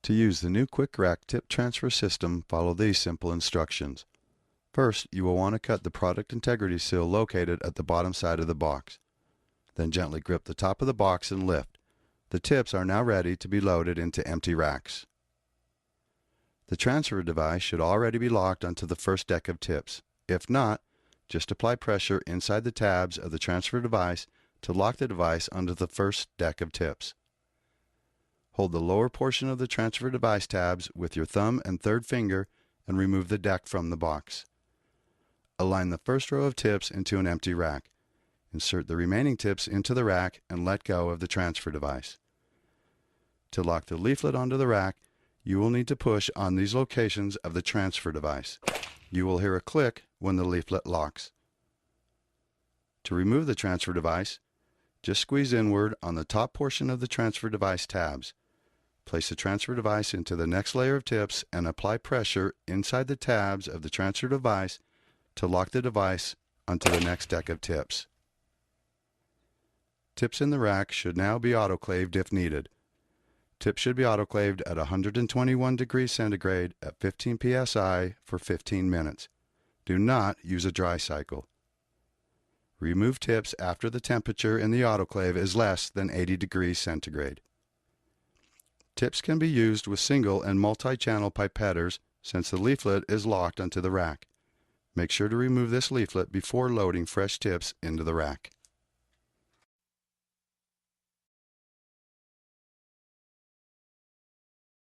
To use the new QuickRack tip transfer system, follow these simple instructions. First, you will want to cut the product integrity seal located at the bottom side of the box. Then gently grip the top of the box and lift. The tips are now ready to be loaded into empty racks. The transfer device should already be locked onto the first deck of tips. If not, just apply pressure inside the tabs of the transfer device to lock the device onto the first deck of tips. Hold the lower portion of the transfer device tabs with your thumb and third finger and remove the deck from the box. Align the first row of tips into an empty rack. Insert the remaining tips into the rack and let go of the transfer device. To lock the leaflet onto the rack, you will need to push on these locations of the transfer device. You will hear a click when the leaflet locks. To remove the transfer device, just squeeze inward on the top portion of the transfer device tabs. Place the transfer device into the next layer of tips and apply pressure inside the tabs of the transfer device to lock the device onto the next deck of tips. Tips in the rack should now be autoclaved if needed. Tips should be autoclaved at 121 degrees centigrade at 15 psi for 15 minutes. Do not use a dry cycle. Remove tips after the temperature in the autoclave is less than 80 degrees centigrade. Tips can be used with single and multi-channel pipetters since the leaflet is locked onto the rack. Make sure to remove this leaflet before loading fresh tips into the rack.